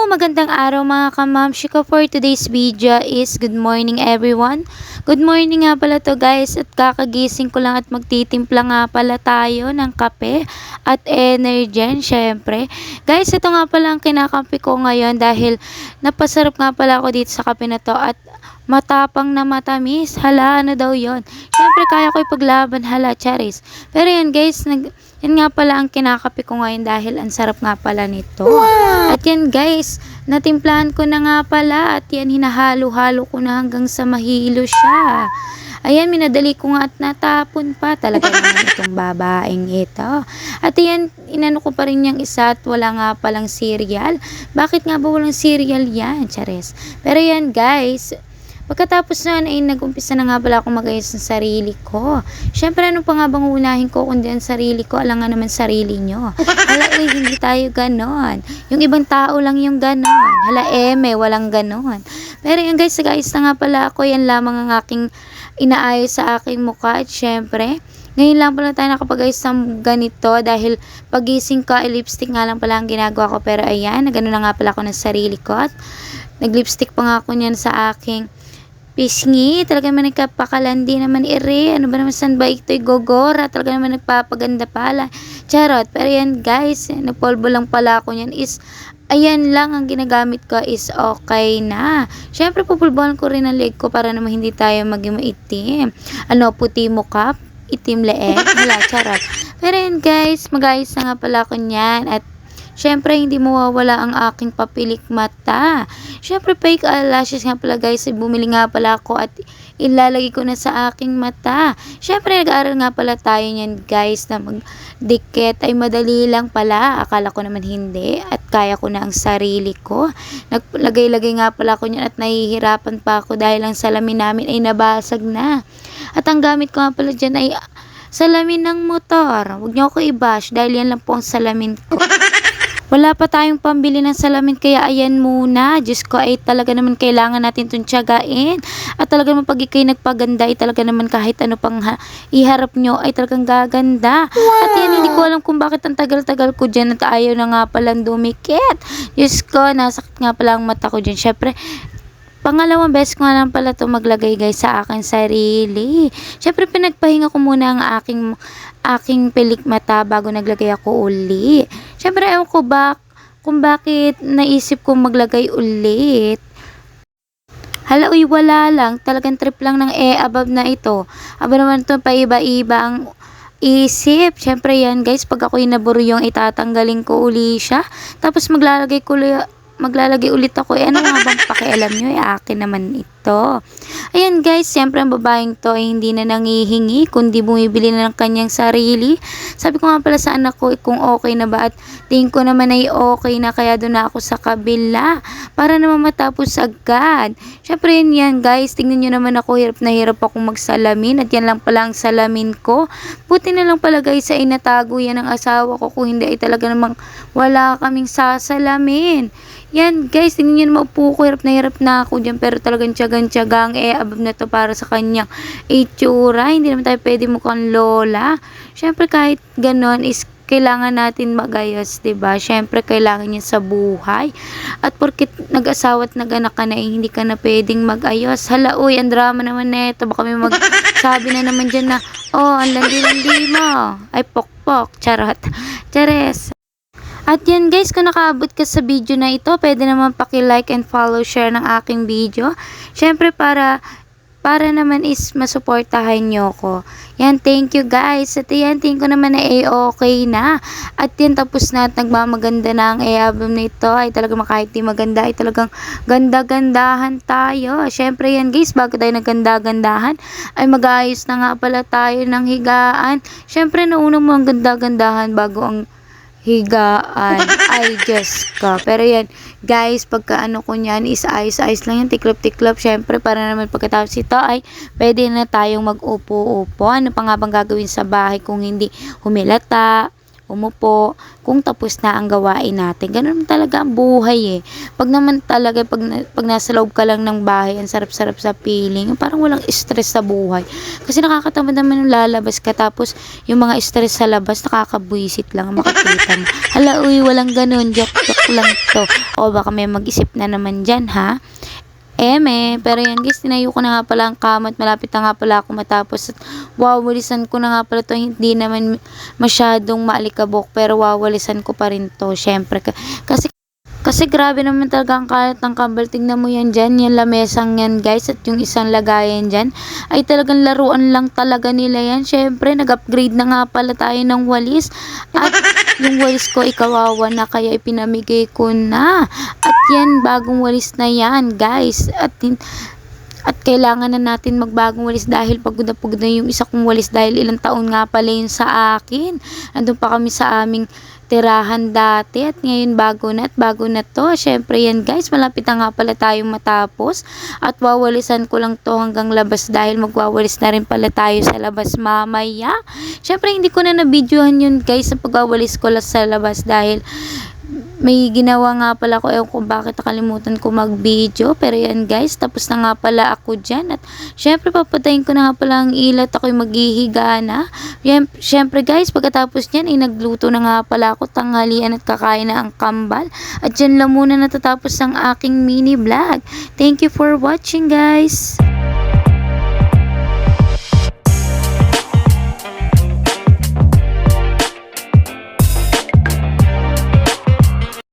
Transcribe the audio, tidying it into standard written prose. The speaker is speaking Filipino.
Magandang araw mga kamamshiko. For today's video is good morning everyone. Good morning nga pala to guys, at kakagising ko lang at magtitimpla nga pala tayo ng kape at energen syempre. Guys, ito nga pala ang kinakampi ko ngayon dahil napasarap nga pala ako dito sa kape na to at matapang na matamis. Hala, ano daw yon? Syempre kaya ko ipaglaban, hala, charis. Pero yan guys, yan nga pala ang kinakape ko ngayon dahil ang sarap nga pala nito. Wow! At yan guys, natimplahan ko na nga pala at yan hinahalo-halo ko na hanggang sa mahilo siya. Ayan, minadali ko nga at natapon pa. Talaga naman itong babaeng ito. At ayan, inano ko pa rin yung isa at wala nga palang cereal. Bakit nga ba walang cereal yan? Chares. Pero yan guys, pagkatapos na ay nag-umpisa na nga pala akong mag-ayos ng sarili ko. Syempre, ano pa nga bang unahin ko kundi ang sarili ko? Alam nga naman sarili nyo. Hala, hindi tayo ganon. Yung ibang tao lang yung ganon. Hala, walang ganon. Pero yun guys, nag-ayos na nga pala ako. Yan lamang ang aking inaayos sa aking mukha. At syempre, ngayon lang pala tayo nakapag-ayos ng ganito dahil pagising ko, lipstick nga lang pala ang ginagawa ko. Pero ayan, nagano na nga pala ako ng sarili ko. At nag-lipstick pa nga ako niyan sa aking pisngi. Talaga naman nagkapakalandi naman ano ba naman, saan ba ito'y gogora? Talaga naman nagpapaganda pala. Charot. Pero yan guys, napolvo lang pala ako niyan is, ayan lang ang ginagamit ko is okay na. Syempre pupulbuhan ko rin ang leg ko para naman hindi tayo maging maitim. Puti mukha, itim leeg. Wala, charot. Pero yan guys, mag-ayos na nga pala ako niyan at syempre, hindi mawawala ang aking papilik mata. Syempre, fake eyelashes nga pala guys. Bumili nga pala ako at ilalagay ko na sa aking mata. Syempre, nag-aaral nga pala tayo niyan guys na magdikit ay madali lang pala. Akala ko naman hindi at kaya ko na ang sarili ko. Naglagay-lagay nga pala ako niyan at nahihirapan pa ako dahil ang salamin namin ay nabasag na. At ang gamit ko nga pala dyan ay salamin ng motor. Huwag niyo ako i-bash dahil yan lang po ang salamin ko. Wala pa tayong pambili ng salamin kaya ayan muna. Diyos ko, ay talaga naman kailangan natin itong tiyagain. At talaga naman pag ikaw'y nagpaganda ay talaga naman kahit ano pang iharap nyo ay talagang gaganda. Wow! At yan, hindi ko alam kung bakit ang tagal-tagal ko dyan at ayaw na nga palang dumikit. Diyos ko, nasakit nga pala ang mata ko dyan. Syempre, pangalawang beses ko nga lang pala ito maglagay guys sa aking sarili. Syempre pinagpahinga ko muna ang aking pilik mata bago naglagay ako uli. Syempre ewan ko kung bakit naisip kong maglagay ulit. Hala, wala lang. Talagang trip lang ng above na ito. Aba naman ito pa iba-iba ang isip. Syempre yan guys, pag ako'y naburyong itatanggalin ko uli siya. Tapos maglalagay ulit ako. Ano nga bang pakialam nyo? Akin naman ito. Ayan guys, siyempre ang babaeng to ay hindi na nangihingi, kundi bumibili na ng kanyang sarili. Sabi ko nga pala sa anak ko kung okay na ba at tingin ko naman ay okay na kaya doon na ako sa kabila para naman matapos agad. Siyempre yan guys, tingnan nyo naman ako, hirap na hirap akong magsalamin at yan lang pala ang salamin ko. Buti na lang pala guys ay natago yan ng asawa ko, kung hindi ay talaga namang wala kaming sasalamin. Yan guys, tingnan nyo naman, upo ko, hirap na ako dyan pero talagang tiyagang-tiyagang above na to para sa kanyang itsura. Hindi naman tayo pwede mukhang lola. Syempre kahit ganon is kailangan natin magayos, diba? Syempre kailangan niya sa buhay. At porkit nag-asawa at nag-anak ka na hindi ka na pwedeng mag-ayos. Hala, uy, ang drama naman neto. Baka may magsabi na naman dyan na, oh, ang landi-landi mo. Ay, pokpok. Charot. Chares. At yan guys, kung nakaabot ka sa video na ito, pwede naman paki-like and follow, share ng aking video. Syempre para naman is masuportahan nyo ko. Yan, thank you guys. At yan, tingin ko naman na okay na. At yan, tapos na at nagmamaganda na ang album na ito. Ay talagang kahit di maganda, ay talagang ganda-gandahan tayo. Syempre yan guys, bago tayo nagganda-gandahan, ay mag-aayos na nga pala tayo ng higaan. Syempre, nauna mo ang ganda-gandahan bago ang higaan. Ay, Diyos ko. Pero yan, guys, pagka ko niyan is ayos-ayos lang yan. Tiklop-tiklop. Syempre, para naman pagkatapos ito ay pwede na tayong mag-upo-upo. Ano pa nga bang gagawin sa bahay kung hindi humilata, umupo, kung tapos na ang gawain natin. Ganun talaga ang buhay eh. Pag naman talaga, pag nasa loob ka lang ng bahay, ang sarap-sarap sa feeling, parang walang stress sa buhay. Kasi nakakatamad naman yung lalabas ka, tapos yung mga stress sa labas, nakakabwisit lang, makikita mo. Hala, uy, walang ganun, joke. joke lang to. O baka may mag-isip na naman dyan ha. Pero yan guys, tinayo ko na nga pala ang kama at malapit na nga pala ako matapos. At wawalisan ko na nga pala to, hindi naman masyadong maalikabok pero wawalisan ko pa rin to. Syempre, kasi grabe naman talaga ang kalat ng kambal. Tingnan mo yan dyan, yung lamesang yan guys at yung isang lagayan dyan ay talagang laruan lang talaga nila yan. Syempre, nag-upgrade na nga pala tayo ng walis at yung walis ko ikawawa na kaya ipinamigay ko na. At yan, bagong walis na yan guys. At kailangan na natin magbagong walis dahil pagod na yung isa kong walis dahil ilang taon nga pala yun sa akin. Andun pa kami sa aming tirahan dati at ngayon bago na to. Syempre yan guys, malapit na nga pala tayong matapos at wawalisan ko lang to hanggang labas dahil magwawalis na rin pala tayo sa labas mamaya. Syempre hindi ko na na-videohan yun guys sa pagwawalis ko lang sa labas dahil may ginawa nga pala ko, ewan ko bakit nakalimutan ko mag-video. Pero yan guys, tapos na nga pala ako dyan. At syempre papatayin ko na nga pala ang ilat. Ako'y maghihiga na. Syempre guys, pagkatapos nyan ay nagluto na nga pala ako. Tanghalian at kakain na ang kambal. At dyan lang muna natatapos ang aking mini vlog. Thank you for watching guys.